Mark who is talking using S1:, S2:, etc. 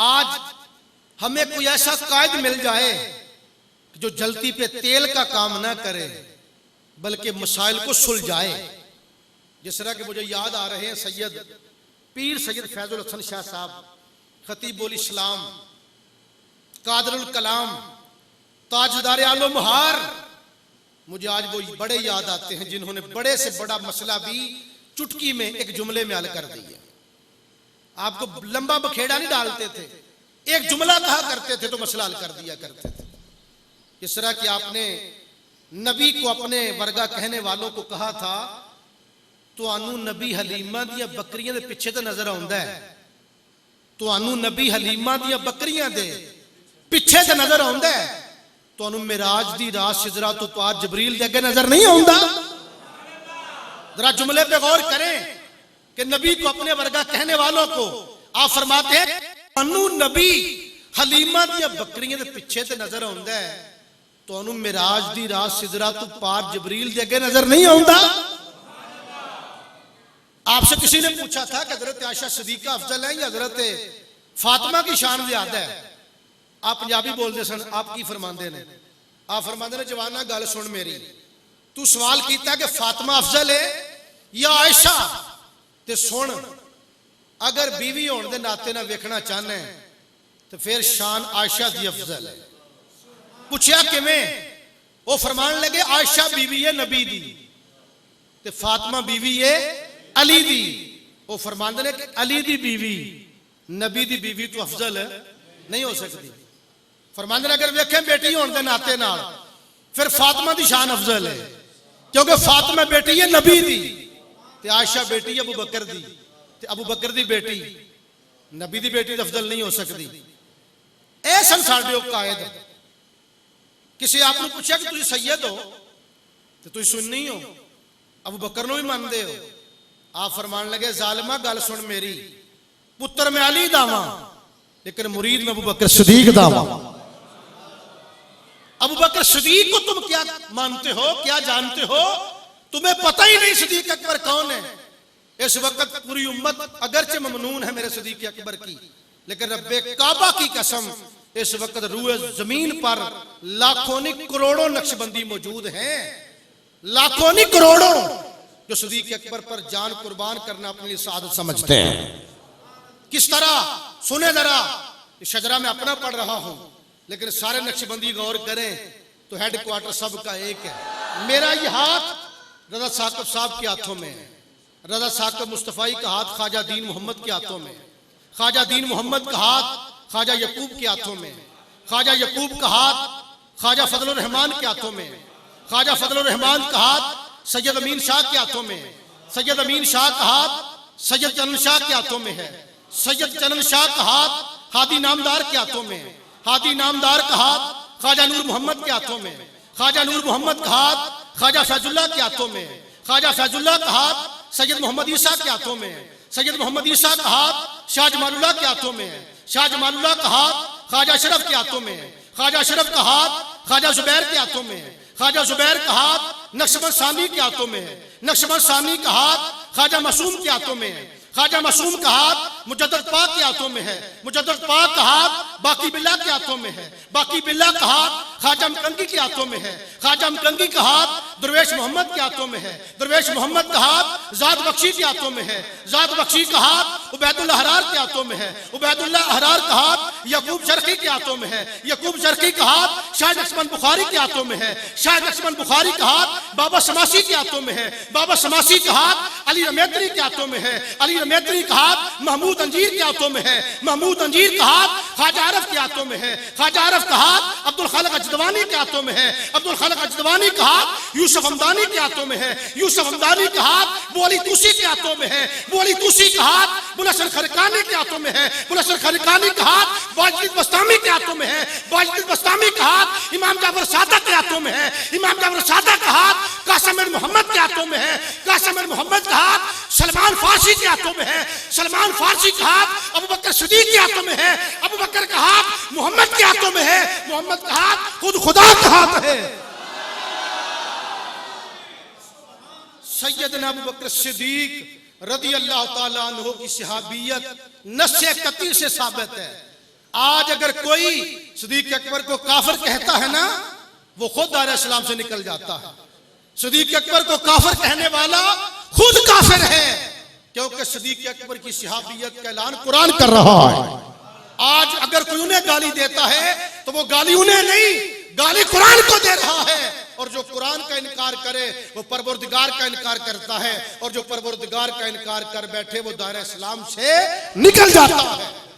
S1: आज हमें कोई ऐसा कायद मिल जाए जो जलती पे तेल का काम ना करे बल्कि मसाइल को सुलझाए। जिस तरह के मुझे याद आ रहे हैं सैयद पीर सैयद फैजुल हसन शाह साहब, खतीबुल इस्लाम, कादरुल कलाम, ताजदार आलो मुहार, मुझे आज वो बड़े याद आते हैं जिन्होंने बड़े से बड़ा मसला भी चुटकी में एक जुमले में हल कर दिया। आपको लंबा बखेड़ा नहीं डालते थे, एक जुमला कहा करते थे तो मसला हल कर दिया करते थे। इस तरह कि आपने नबी को अपने वर्गा कहने वालों को कहा था, तुहानू नबी हलीमा दिया बकरियां दे पिछे तो नजर आउंदा है, तुहानू नबी हलीमा दिया बकरियां दे पिछे तो नजर आउंदा है, तुहानू मिराज दी रात शजरा तो पार जबरील दे अगे नजर नहीं आउंदा। जरा जुमले पे गौर करें कि नबी को अपने वर्गा कहने वालों को आप फरमाते हैं तुहानू नबी हलीमा दिया बकरियां दे पिछे तो नजर आउंदा है, तुहानू मिराज दी रात शजरा तो पार जबरील दे अगे नजर नहीं आउंदा। आपसे किसी ने पूछा था कि हजरत आयशा सिद्दीका अफजल है या हजरत फातिमा की शान ज्यादा है। आप पंजाबी बोलते सन, आप की फरमाते ने? आप फरमाते ने जवाना गल सुन मेरी, तू सवाल किया कि फातिमा अफजल है या आयशा, ते सुन अगर बीवी होने के नाते ना वेखना चाहना है तो फिर शान आयशा दी अफजल है। पूछया किवें? वो फरमान लगे आयशा बीवी है नबी दी ते फातिमा बीवी है अली दी। वो फरमाते ने कि अली दी बीवी नबी दी बीवी तो अफजल नहीं हो सकती। फरमाते ने अगर वेखें बेटी होने के नाते नाल फिर फातिमा दी शान अफजल है, क्योंकि फातिमा बेटी है नबी दी ते आयशा बेटी है अबू बकर दी, ते अबू बकर दी बेटी नबी दी बेटी तो अफजल नहीं हो सकती। ऐ सन साडे कायद। किसी आपने पूछा कि तुम सैयद हो तो तुम सुन्नी हो, अबू बकर नूं भी मानते हो। आप फरमान लगे जालिमा गल सुन मेरी, पुत्र मैं अली दावा लेकिन मुरीद में अबू बकर सिद्दीक दावा। अबू बकर सिद्दीक को तुम क्या मानते हो, क्या जानते हो? तुम्हें पता ही नहीं सिद्दीक अकबर कौन है। इस वक्त पूरी उम्मत अगरचे ममनून है मेरे सिद्दीक अकबर की, लेकिन रब्बे काबा की कसम इस वक्त रूए जमीन पर लाखों नहीं करोड़ों नक्शबंदी मौजूद हैं, लाखों नहीं करोड़ों जो सिद्दीक अकबर पर जान कुर्बान करना अपने लिए सादत समझते हैं। किस तरह? सुने जरा, शजरा में अपना पढ़ रहा हूं लेकिन सारे नक्शबंदी गौर करें तो हेडक्वार्टर सबका एक है। मेरा ये हाथ रजा साकिब साहब के हाथों में है, रजा साकिब मुस्तफाई का हाथ ख्वाजा दीन मोहम्मद के हाथों में, ख्वाजा दीन मोहम्मद का हाथ ख्वाजा यकूब के हाथों में, ख्वाजा यकूब का हाथ ख्वाजा फजलुर रहमान के हाथों में, ख्वाजा फजलुर रहमान का हाथ सैयद अमीन शाह के हाथों में, सैयद अमीन शाह का हाथ सैयद चनन शाह के हाथों में है, सैयद चनन शाह का हाथ हादी नामदार के हाथों में, हादी नामदार का हाथ ख्वाजा नूर मोहम्मद के हाथों में, ख्वाजा नूर मोहम्मद का हाथ ख्वाजा फैजुल्लाह के हाथों में, ख्वाजा फैजुल्लाह का हाथ सैयद मोहम्मद ईसा के हाथों में, सैयद मोहम्मद ईसा का हाथ शाह जमालुल्लाह के हाथों में, शाह जमालुल्लाह का हाथ ख्वाजा अशरफ के हाथों में, ख्वाजा अशरफ का हाथ ख्वाजा जुबैर के हाथों में, ख्वाजा जुबैर का हाथ नक्शबंद सानी के हाथों में, नक्शबंद सानी का हाथ ख्वाजा मासूम के हाथों में, ख्वाजा मासूम का हाथ मुजद्दद पाक के हाथों में है, मुजद्दद पाक का हाथ बाकी बिल्ला के हाथों में है, बाकी बिल्ला का हाथ ख्वाजा मकंगी के हाथों में है, ख्वाजा मकंगी का हाथ दरवेश मोहम्मद के हाथों में है, दरवेश मोहम्मद का हाथ जाद बख्शी के हाथों में है, जाद बख्शी का हाथ उबैदुल्लाह अहरार के हाथों में है, उबैदुल्लाह अहरार का हाथ यकूब शर्की के हाथों में है, यकूब शर्की का हाथ शाह नक्शबंद बुखारी के हाथों में है, शाह नक्शबंद बुखारी का हाथ बाबा शमासी के हाथों में है, बाबा शमासी का हाथ अली रमेत्री के हाथों में है, अली रमेत्री का हाथ महमूद अंजीर के हाथों में है, महमूद अंजीर का हाथ ख्वाजा आरफ के हाथों में है, ख्वाजा आरफ का हाथ अब्दुल खालिक अजदवानी के हाथों में है, अब्दुल खालिक अजदवानी का हाथ यूसुफ हमदानी के हाथों में है, यूसुफ हमदानी का हाथ बोली तूसी के हाथों में है, बोली तूसी का हाथ बुलसन खरकानी के हाथों में है, बुलसन खरकानी का हाथ वाजिद बस्तामी के हाथों में है, वाजिद बस्तामी का हाथ इमाम जाफर सादक के हाथों में है, इमाम जाफर सादक का हाथ कासिम मोहम्मद के हाथों में है, कासिम मोहम्मद का हाथ सलमान फारसी के हाथों में है, सलमान फारसी का हाथ अबू बकर सिद्दीक के हाथों में है, अबू बकर का हाथ मोहम्मद के हाथों में है, मोहम्मद का हाथ खुद खुदा का हाथ है। सैयदना अबू बकर सिद्दीक रज़ी अल्लाह ताला अन्हु की सहाबियत नस्से कती से साबित है। आज अगर कोई सिद्दीक़ अकबर को काफिर कहता है ना, वो खुद दायरा इस्लाम से निकल जाता है। सिद्दीक़ अकबर को काफिर कहने वाला खुद काफिर है, क्योंकि सिद्दीक़ अकबर की सहाबियत का ऐलान कुरान कर रहा है। आज अगर कोई उन्हें गाली देता है तो वो गाली उन्हें नहीं, गाली कुरान को दे रहा है। और जो कुरान का इनकार करे वो परवरदिगार का इनकार करता है, और जो परवरदिगार का इनकार कर बैठे वो दायरा इस्लाम से निकल जाता है।